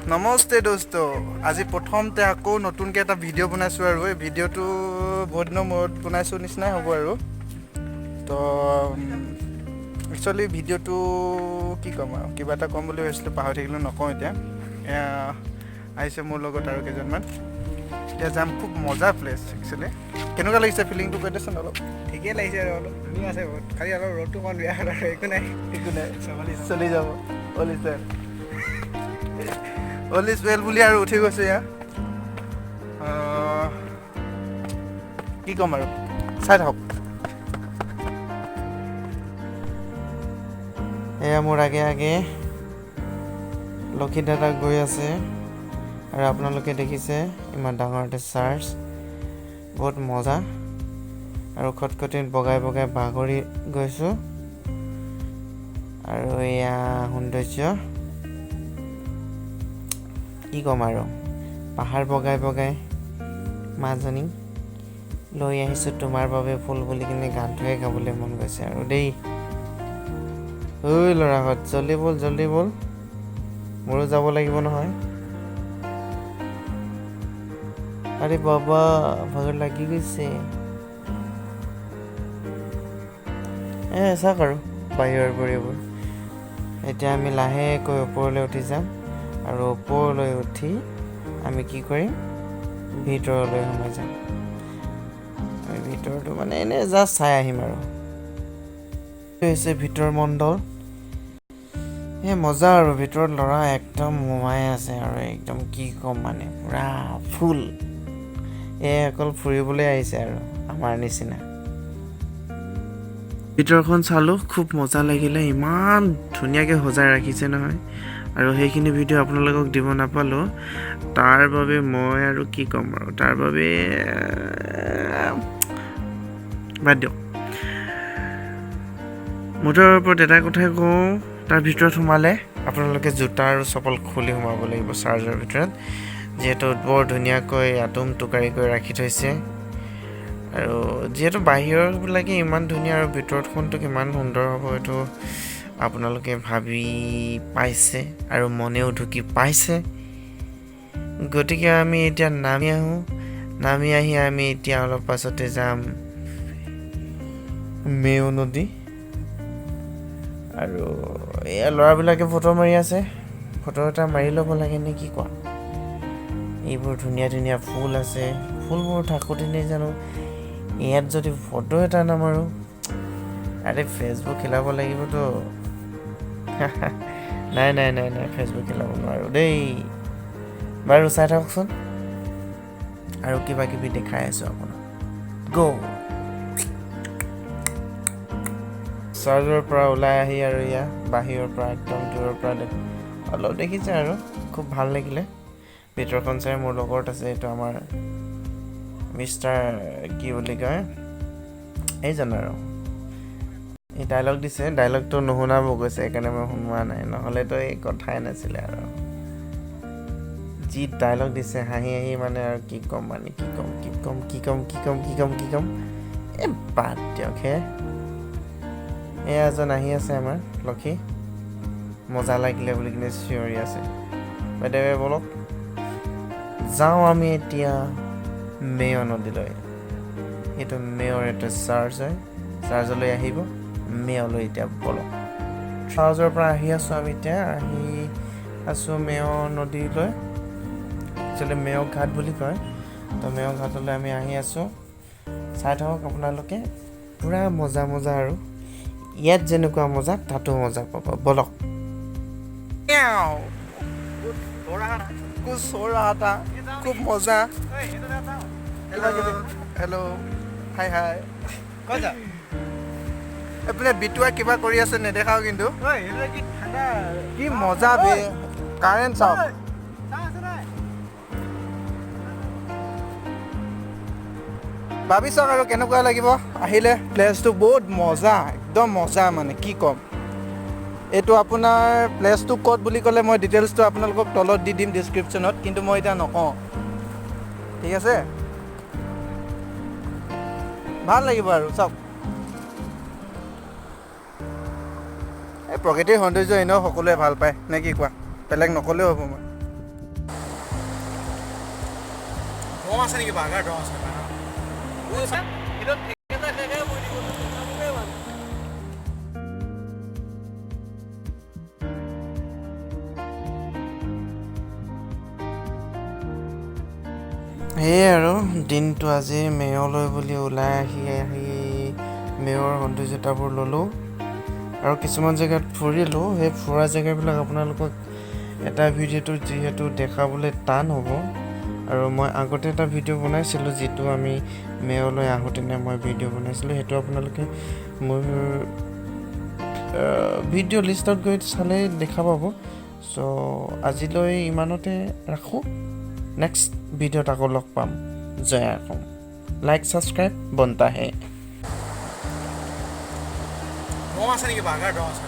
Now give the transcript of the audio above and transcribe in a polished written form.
নমস্তে দোস্ত, আজি প্ৰথমতে আকৌ নতুনকৈ এটা ভিডিঅ' বনাইছোঁ আৰু এই ভিডিঅ'টো বহুত দিনৰ মূৰত বনাইছোঁ নিচিনাই হ'ব আৰু তো একচুৱেলি ভিডিঅ'টো কি ক'ম আৰু কিবা এটা ক'ম বুলি ভাবিছিলোঁ, পাহৰি থাকিলোঁ, নকওঁ এতিয়া। এয়া আহিছে মোৰ লগত আৰু কেইজনমান, এতিয়া যাম। খুব মজা প্লেচ একচুৱেলি। কেনেকুৱা লাগিছে ফিলিংটো কৈ দেচোন অলপ। ঠিকেই লাগিছে আৰু অলপ ধুনীয়া আছে বহুত, খালি অলপ ৰ'দটো অকণ বেয়া আৰু একো নাই চলি যাব। অল ইজ ৱেল বুলি আৰু উঠি গৈছে ইয়াত। কি ক'ম আৰু, চাই থাকক। এয়া মোৰ আগে আগে লক্ষী দাদা গৈ আছে আৰু আপোনালোকে দেখিছে ইমান ডাঙৰ এটা চাৰ্চ, বহুত মজা। আৰু খটখটিত বগাই বগাই বাগৰি গৈছোঁ আৰু এয়া সৌন্দৰ্য কি ক'ম আৰু, পাহাৰ বগাই বগাই মাজনী লৈ আহিছোঁ তোমাৰ বাবে ফুল বুলি কিনে গানটোৱে গাবলৈ মন গৈছে আৰু দেই। ঐ ল'ৰাহঁত, জল্দি ব'ল, মোৰো যাব লাগিব নহয়। আৰে বাবা, ভাগৰ লাগি গৈছে। চাওক আৰু বাহিৰৰ পৰিবোৰ। এতিয়া আমি লাহেকৈ ওপৰলৈ উঠি যাম আৰু ওপৰলৈ উঠি আমি কি কৰিম, ভিতৰলৈ সোমাই যাম। ভিতৰটো মানে এনেই জাষ্ট চাই আহিম আৰু। হৈছে ভিতৰ মণ্ডল, মজা আৰু ভিতৰত ল'ৰা একদম সোমাই আছে আৰু একদম কি ক'ম মানে পুৰা ফুল। অকল ফুৰিবলৈ আহিছে আৰু আমাৰ নিচিনা। ভিতৰখন চালোঁ, খুব মজা লাগিলে। ইমান ধুনীয়াকৈ সজাই ৰাখিছে নহয়, আৰু সেইখিনি ভিডিঅ' আপোনালোকক দিব নাপালোঁ। তাৰ বাবে মই আৰু কি ক'ম আৰু, তাৰ বাবে বাদ দিয়ক। মুঠৰ ওপৰত এটা কথাই কওঁ, তাৰ ভিতৰত সোমালে আপোনালোকে জোতা আৰু চপল খুলি সোমাব লাগিব চাৰ্জৰ ভিতৰত, যিহেতু বৰ ধুনীয়াকৈ আটোম টোকাৰিকৈ ৰাখি থৈছে। আৰু যিহেতু বাহিৰৰবিলাকে ইমান ধুনীয়া আৰু ভিতৰতখনটো কিমান সুন্দৰ হ'ব এইটো আপোনালোকে ভাবি পাইছে আৰু মনেও ঢুকি পাইছে। গতিকে আমি এতিয়া নামি আহি আমি এতিয়া অলপ পাছতে যাম মেও নদী। আৰু এয়া ল'ৰাবিলাকে ফটো মাৰি আছে, ফটো এটা মাৰি ল'ব লাগে নে কি কোৱা? এইবোৰ ধুনীয়া ধুনীয়া ফুল আছে, ফুলবোৰ থাকোঁতেনে জানো ইয়াত যদি ফটো এটা নামাৰোঁ, আৰে ফেচবুক খেলাব লাগিবতো। নাই ফেচবুক খেলাব নোৱাৰোঁ দেই। বাৰু চাই থাককচোন, আৰু কিবা কিবি দেখাই আছোঁ আপোনাক। চাৰ্জৰ পৰা ওলাই আহি আৰু এয়া বাহিৰৰ পৰা একদম দূৰৰ পৰা অলপ দেখিছে আৰু খুব ভাল লাগিলে ভিতৰখন চাই। মোৰ লগত আছে এইটো আমাৰ মিষ্টাৰ কি বুলি কয়, এইজন আৰু এই ডাইলগ দিছে, ডাইলগটো নুশুনাব গৈছে, সেইকাৰণে মই শুনোৱা নাই, নহ'লেতো এই কথাই নাছিলে আৰু। যি ডাইলগ দিছে হাঁহি হাঁহি মানে আৰু কি ক'ম মানে, কি ক'ম এই বাদ দিয়ক হে। এয়া এজন আহি আছে আমাৰ লক্ষী, মজা লাগিলে বুলি কিনে চিঞৰি আছে। বাইদেৱে বলক যাওঁ আমি এতিয়া মেয় নদীলৈ। এইটো মেয়ৰ এটা চাৰ্জ হয়, চাৰ্জলৈ আহিব মেয়লৈ। এতিয়া বলক, চাৰ্জৰ পৰা আহি আছোঁ আমি, এতিয়া আহি আছোঁ মেয় নদীলৈ। একচুৱেলি মেয় ঘাট বুলি কয়, তো মেয় ঘাটলৈ আমি আহি আছোঁ। চাই থাকক আপোনালোকে, পূৰা মজা আৰু ইয়াত যেনেকুৱা মজা তাতো মজা পাব। বলক। খুব মজা। হেল্ল', হাই এইপিনে বিটুৱা কিবা কৰি আছে নেদেখাও, কিন্তু কি মজা বে। কাৰেণ্ট চাওক, ভাবি চাওক আৰু কেনেকুৱা লাগিব আহিলে। প্লেচটো বহুত মজা, একদম মজা মানে কি ক'ম। এইটো আপোনাৰ প্লেচটো ক'ত বুলি ক'লে মই ডিটেইলছটো আপোনালোকক তলত দি দিম ডিছক্ৰিপশ্যনত, কিন্তু মই এতিয়া নকওঁ, ঠিক আছে? ভাল লাগিব আৰু চাওক, এই প্ৰকৃতিৰ সৌন্দৰ্য এনেও সকলোৱে ভাল পায় নে কি কোৱা? বেলেগ নক'লেও হ'ব মই। দম আছে নেকি বাৰ্গাৰ দম আছে সেয়ে আৰু দিনটো আজি মেয়লৈ বুলি ওলাই আহি মেয়ৰ সৌন্দৰ্যতাবোৰ ল'লোঁ আৰু কিছুমান জেগাত ফুৰিলোঁ। সেই ফুৰা জেগাবিলাক আপোনালোকক এটা ভিডিঅ'টো যিহেতু দেখাবলৈ টান হ'ব, আৰু মই আগতে এটা ভিডিঅ' বনাইছিলোঁ যিটো আমি মেয়লৈ আহোঁতেনে মই ভিডিঅ' বনাইছিলোঁ, সেইটো আপোনালোকে মোৰ ভিডিঅ' লিষ্টত গৈ চালে দেখা পাব। চ' আজিলৈ ইমানতে ৰাখোঁ, নেক্সট ভিডিঅ'ত আকৌ লগ পাম। জয় অসম। লাইক ছাবস্ক্ৰাইব বনতা হে। দম আছে নেকি বাৰ্গাৰ দম আছে